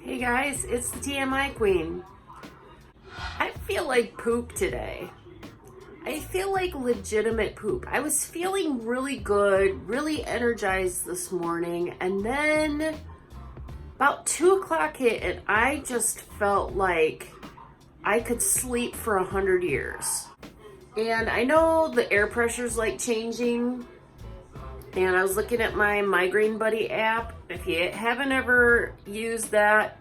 Hey guys, it's the TMI Queen. I feel like poop today. I feel like legitimate poop. I was feeling really good, really energized this morning, and then about 2 o'clock hit and I just felt like I could sleep for 100 years. And I know the air pressure's like changing, and I was looking at my Migraine Buddy app. If you haven't ever used that,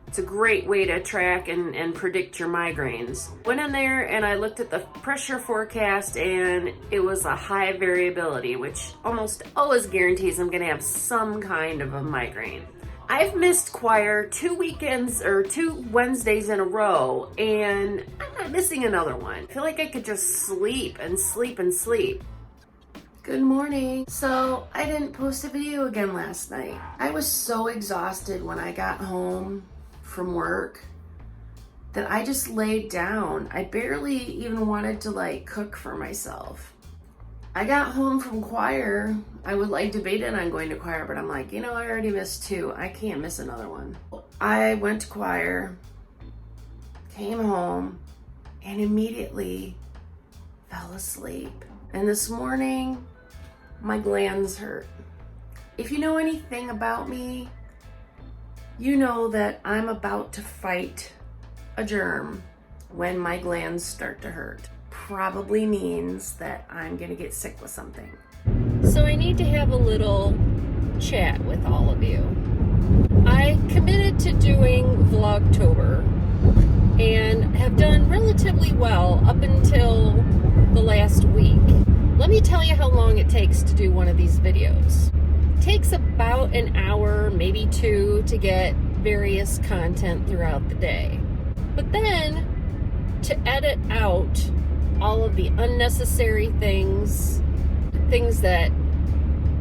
it's a great way to track and predict your migraines. Went in there and I looked at the pressure forecast, and it was a high variability, which almost always guarantees I'm gonna have some kind of a migraine. I've missed choir 2 weekends or 2 Wednesdays in a row, and I'm not missing another one. I feel like I could just sleep and sleep and sleep. Good morning. So I didn't post a video again last night. I was so exhausted when I got home from work that I just laid down. I barely even wanted to like cook for myself. I got home from choir. I was like debating on going to choir, but I'm like, I already missed 2. I can't miss another one. I went to choir, came home, and immediately fell asleep. And this morning, my glands hurt. If you know anything about me, you know that I'm about to fight a germ when my glands start to hurt. Probably means that I'm gonna get sick with something. So I need to have a little chat with all of you. I committed to doing Vlogtober and have done relatively well up until the last week. Let me tell you how long it takes to do one of these videos. It takes about an hour, maybe 2, to get various content throughout the day. But then to edit out all of the unnecessary things that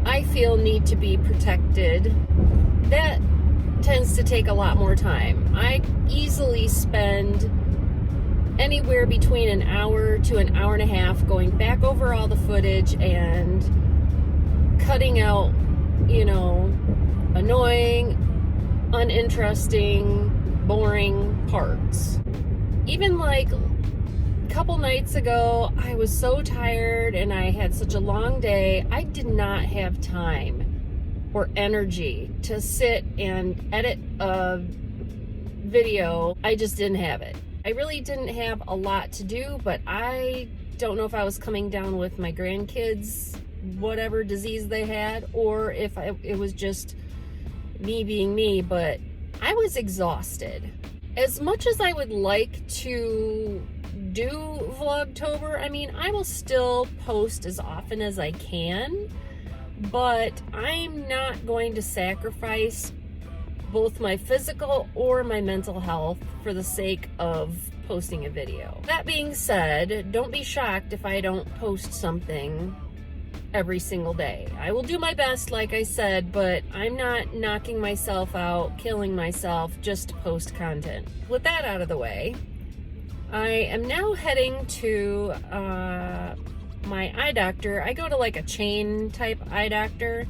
I feel need to be protected, that tends to take a lot more time. I easily spend anywhere between an hour to an hour and a half going back over all the footage and cutting out, annoying, uninteresting, boring parts. Even like a couple nights ago, I was so tired and I had such a long day, I did not have time or energy to sit and edit a video. I just didn't have it. I really didn't have a lot to do, but I don't know if I was coming down with my grandkids, whatever disease they had, or if it was just me being me, but I was exhausted. As much as I would like to do Vlogtober, I will still post as often as I can, but I'm not going to sacrifice both my physical or my mental health for the sake of posting a video. That being said, don't be shocked if I don't post something every single day. I will do my best, like I said, but I'm not knocking myself out, killing myself just to post content. With that out of the way, I am now heading to my eye doctor. I go to like a chain type eye doctor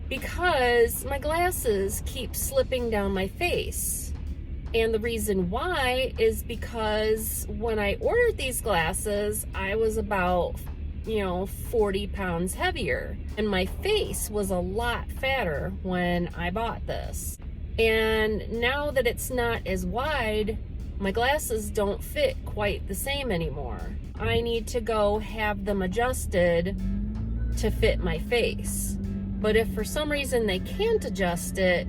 because my glasses keep slipping down my face. And the reason why is because when I ordered these glasses, I was about 40 pounds heavier, and my face was a lot fatter when I bought this. And now that it's not as wide, my glasses don't fit quite the same anymore. I need to go have them adjusted to fit my face. But if for some reason they can't adjust it,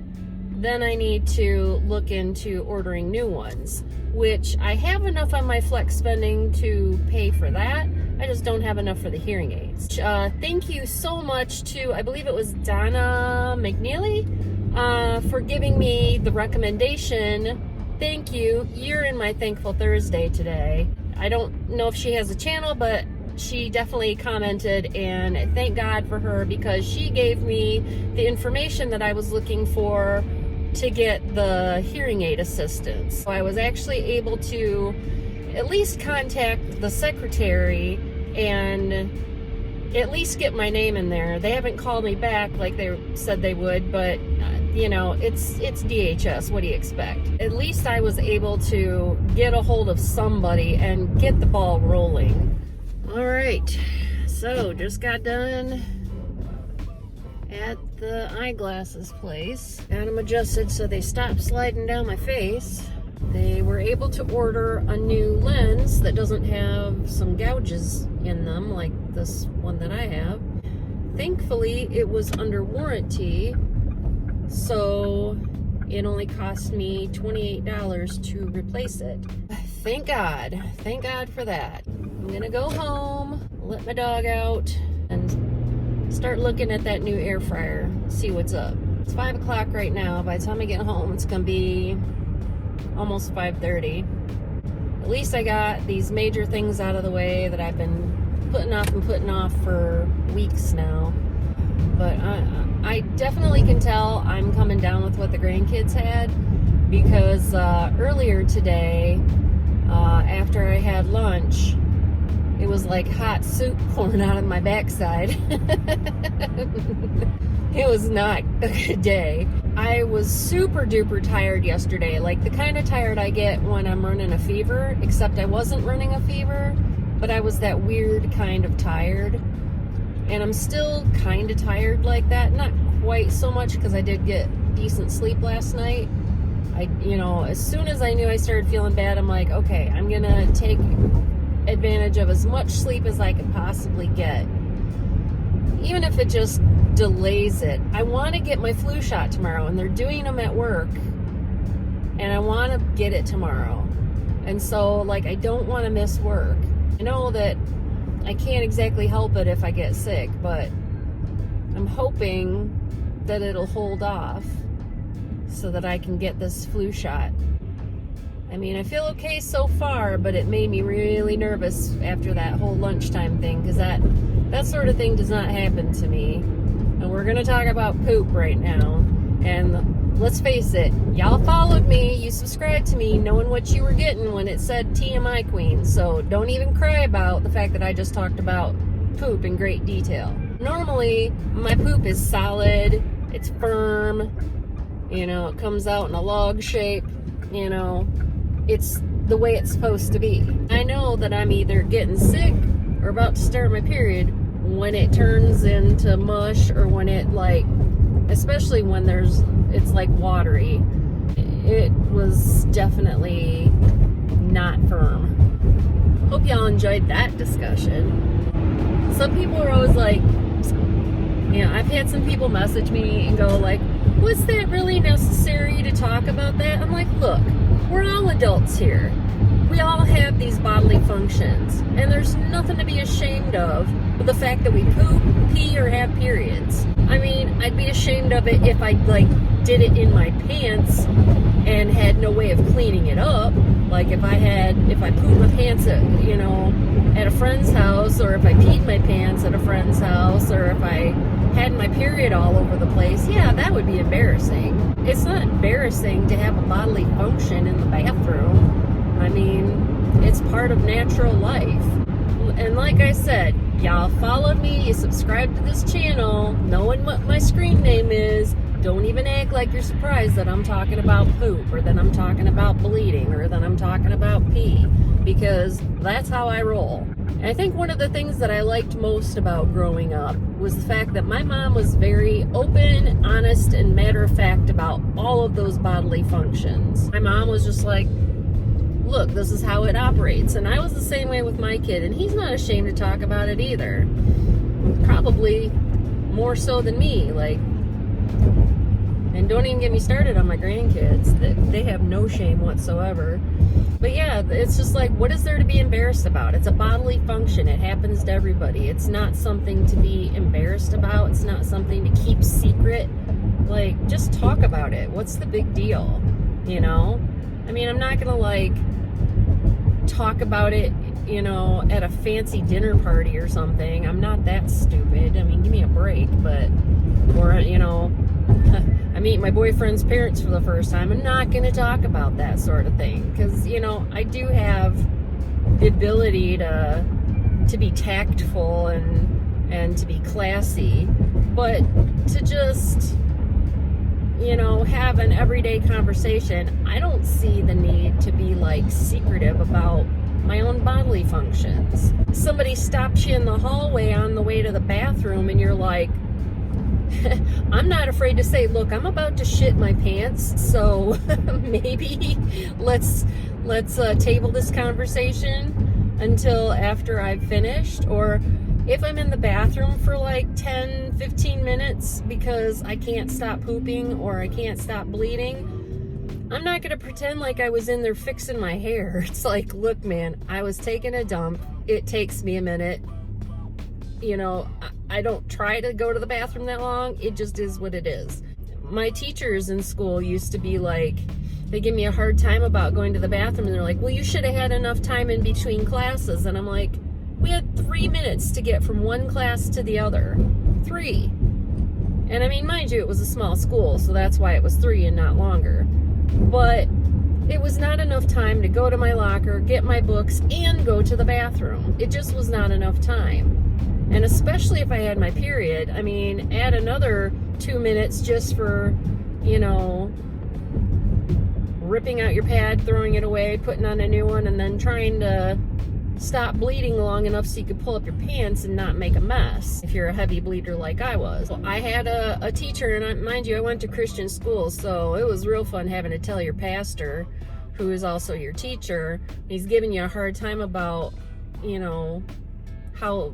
then I need to look into ordering new ones, which I have enough on my flex spending to pay for that. I just don't have enough for the hearing aids. Thank you so much to, I believe it was Donna McNeely, for giving me the recommendation. Thank you. You're in my Thankful Thursday today. I don't know if she has a channel, but she definitely commented, and thank God for her because she gave me the information that I was looking for to get the hearing aid assistance. So I was actually able to at least contact the secretary and at least get my name in there. They haven't called me back like they said they would, but you know, it's DHS. What do you expect? At least I was able to get a hold of somebody and get the ball rolling. All right, so just got done at the eyeglasses place. Got them adjusted so they stopped sliding down my face. They were able to order a new lens that doesn't have some gouges in them like this one that I have. Thankfully, it was under warranty, so it only cost me $28 to replace it. Thank God for that. I'm gonna go home, let my dog out, and start looking at that new air fryer, see what's up. It's 5 o'clock right now. By the time I get home, it's gonna be almost 5:30. At least I got these major things out of the way that I've been putting off for weeks now. But I definitely can tell I'm coming down with what the grandkids had, because earlier today, after I had lunch, it was like hot soup pouring out of my backside. It was not a good day. I was super duper tired yesterday, like the kind of tired I get when I'm running a fever, except I wasn't running a fever, but I was that weird kind of tired. And I'm still kind of tired like that, not quite so much because I did get decent sleep last night. As soon as I knew I started feeling bad, I'm like, okay, I'm gonna take advantage of as much sleep as I could possibly get, even if it just delays it. I want to get my flu shot tomorrow, and they're doing them at work, and I want to get it tomorrow. And so, like, I don't want to miss work. I know that I can't exactly help it if I get sick, but I'm hoping that it'll hold off so that I can get this flu shot. I mean, I feel okay so far, but it made me really nervous after that whole lunchtime thing, because that sort of thing does not happen to me. And we're gonna talk about poop right now. And let's face it, y'all followed me, you subscribed to me knowing what you were getting when it said TMI Queen, so don't even cry about the fact that I just talked about poop in great detail. Normally, my poop is solid, it's firm, it comes out in a log shape, it's the way it's supposed to be. I know that I'm either getting sick or about to start my period when it turns into mush, or when it, especially when it's like watery. It was definitely not firm. Hope y'all enjoyed that discussion. Some people are always like, I've had some people message me and go like, was that really necessary to talk about that? I'm like, look, we're all adults here. We all have these bodily functions, and there's nothing to be ashamed of with the fact that we poop, pee, or have periods. I mean, I'd be ashamed of it if I did it in my pants and had no way of cleaning it up. Like if I pooped my pants at a friend's house, or if I peed my pants at a friend's house, or if I had my period all over the place, yeah, that would be embarrassing. It's not embarrassing to have a bodily function in the bathroom. I mean, it's part of natural life. And like I said, y'all followed me, you subscribed to this channel, knowing what my screen name is. Don't even act like you're surprised that I'm talking about poop, or that I'm talking about bleeding, or that I'm talking about pee, because that's how I roll. And I think one of the things that I liked most about growing up was the fact that my mom was very open, honest, and matter-of-fact about all of those bodily functions. My mom was just like, look, this is how it operates. And I was the same way with my kid, and he's not ashamed to talk about it either. Probably more so than me. And don't even get me started on my grandkids. They have no shame whatsoever. But yeah, it's just like, what is there to be embarrassed about? It's a bodily function. It happens to everybody. It's not something to be embarrassed about. It's not something to keep secret. Just talk about it. What's the big deal? I mean, I'm not gonna talk about it, at a fancy dinner party or something. I'm not that stupid. I mean, give me a break. Or I meet my boyfriend's parents for the first time. I'm not gonna talk about that sort of thing, because I do have the ability to be tactful and to be classy, but to just have an everyday conversation, I don't see the need to be like secretive about my own bodily functions. Somebody stops you in the hallway on the way to the bathroom and you're like, I'm not afraid to say, look, I'm about to shit my pants, so maybe let's table this conversation until after I've finished. Or if I'm in the bathroom for like 10, 15 minutes because I can't stop pooping or I can't stop bleeding, I'm not going to pretend like I was in there fixing my hair. It's like, look, man, I was taking a dump. It takes me a minute. I don't try to go to the bathroom that long. It just is what it is. My teachers in school used to be like, they give me a hard time about going to the bathroom. And they're like, well, you should have had enough time in between classes. And I'm like, we had 3 minutes to get from one class to the other. 3. And I mean, mind you, it was a small school, so that's why it was 3 and not longer. But it was not enough time to go to my locker, get my books, and go to the bathroom. It just was not enough time. And especially if I had my period, I mean, add another 2 minutes just for, ripping out your pad, throwing it away, putting on a new one, and then trying to stop bleeding long enough so you could pull up your pants and not make a mess if you're a heavy bleeder like I was. Well, I had a teacher, and mind you, I went to Christian school, so it was real fun having to tell your pastor, who is also your teacher, he's giving you a hard time about, how,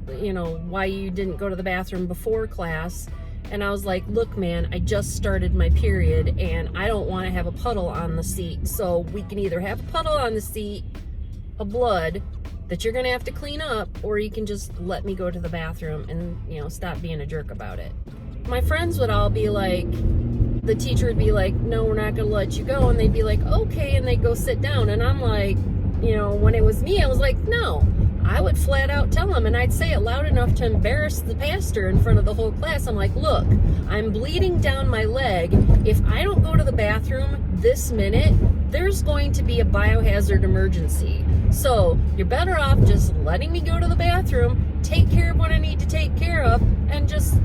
why you didn't go to the bathroom before class. And I was like, look, man, I just started my period and I don't want to have a puddle on the seat. So we can either have a puddle on the seat of blood that you're going to have to clean up, or you can just let me go to the bathroom and, stop being a jerk about it. My friends would all be like, the teacher would be like, no, we're not going to let you go. And they'd be like, okay. And they'd go sit down. And I'm like, when it was me, I was like, no. I would flat out tell him, and I'd say it loud enough to embarrass the pastor in front of the whole class. I'm like, look, I'm bleeding down my leg. If I don't go to the bathroom this minute, there's going to be a biohazard emergency. So you're better off just letting me go to the bathroom, take care of what I need to take care of, and just,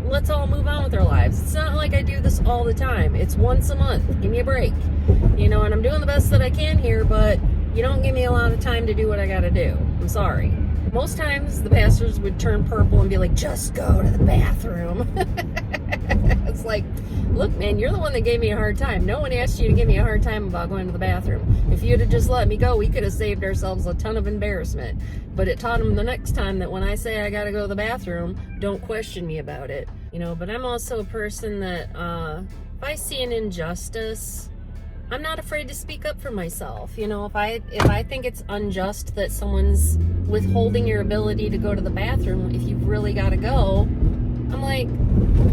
let's all move on with our lives. It's not like I do this all the time. It's once a month. Give me a break. And I'm doing the best that I can here, but you don't give me a lot of time to do what I gotta do. I'm sorry. Most times the pastors would turn purple and be like, just go to the bathroom. It's like, look, man, you're the one that gave me a hard time. No one asked you to give me a hard time about going to the bathroom. If you'd have just let me go, we could have saved ourselves a ton of embarrassment. But it taught them the next time that when I say I gotta go to the bathroom, don't question me about it. But I'm also a person that if I see an injustice, I'm not afraid to speak up for myself. If I think it's unjust that someone's withholding your ability to go to the bathroom if you've really got to go, I'm like,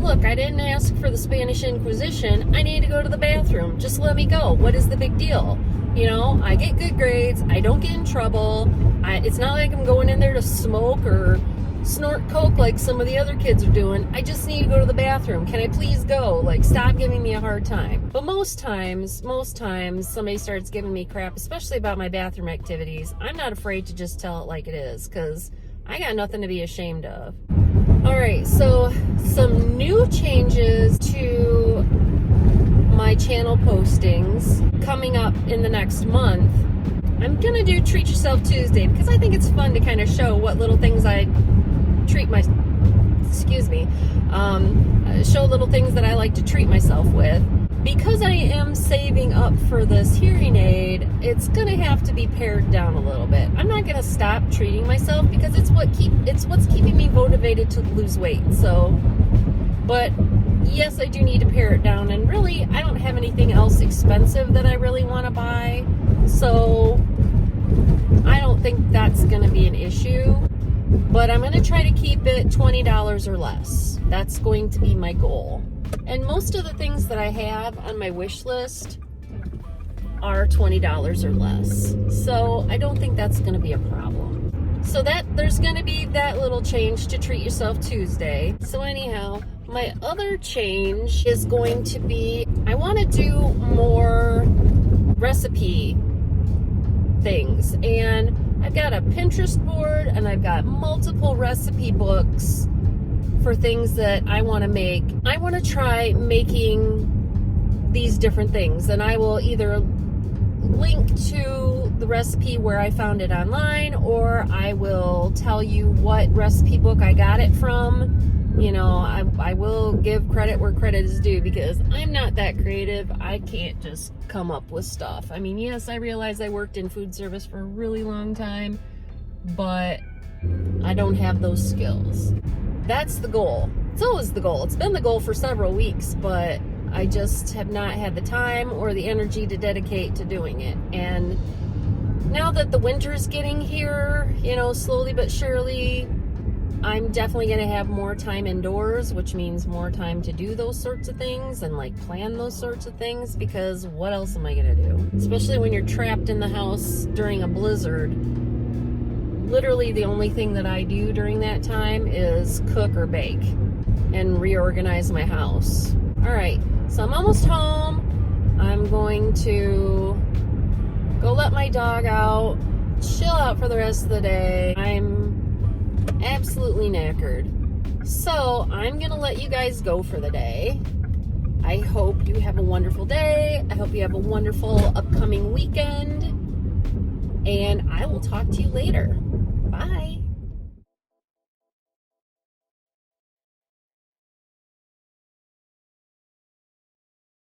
look, I didn't ask for the Spanish Inquisition. I need to go to the bathroom. Just let me go. What is the big deal? I get good grades. I don't get in trouble. It's not like I'm going in there to smoke or snort coke like some of the other kids are doing. I just need to go to the bathroom. Can I please go? Stop giving me a hard time. But most times somebody starts giving me crap, especially about my bathroom activities. I'm not afraid to just tell it like it is, because I got nothing to be ashamed of. All right, so some new changes to my channel postings coming up in the next month. I'm gonna do Treat Yourself Tuesday because I think it's fun to kind of show what little things I show little things that I like to treat myself with. Because I am saving up for this hearing aid, it's gonna have to be pared down a little bit. I'm not gonna stop treating myself because it's what's keeping me motivated to lose weight. So, but yes, I do need to pare it down, and really I don't have anything else expensive that I really want to buy, so I don't think that's gonna be an issue. But I'm going to try to keep it $20 or less. That's going to be my goal. And most of the things that I have on my wish list are $20 or less. So I don't think that's going to be a problem. So there's going to be that little change to Treat Yourself Tuesday. So anyhow, my other change is going to be, I want to do more recipe things. And I've got a Pinterest board and I've got multiple recipe books for things that I want to make. I want to try making these different things, and I will either link to the recipe where I found it online, or I will tell you what recipe book I got it from. You know, I will give credit where credit is due, because I'm not that creative. I can't just come up with stuff. I mean, yes, I realize I worked in food service for a really long time, but I don't have those skills. That's the goal. It's always the goal. It's been the goal for several weeks, but I just have not had the time or the energy to dedicate to doing it. And now that the winter's getting here, you know, slowly but surely, I'm definitely going to have more time indoors, which means more time to do those sorts of things and like plan those sorts of things, because what else am I going to do? Especially when you're trapped in the house during a blizzard. Literally the only thing that I do during that time is cook or bake and reorganize my house. All right, so I'm almost home. I'm going to go let my dog out, chill out for the rest of the day. I'm absolutely knackered. So I'm gonna let you guys go for the day. I hope you have a wonderful day. I hope you have a wonderful upcoming weekend. And I will talk to you later.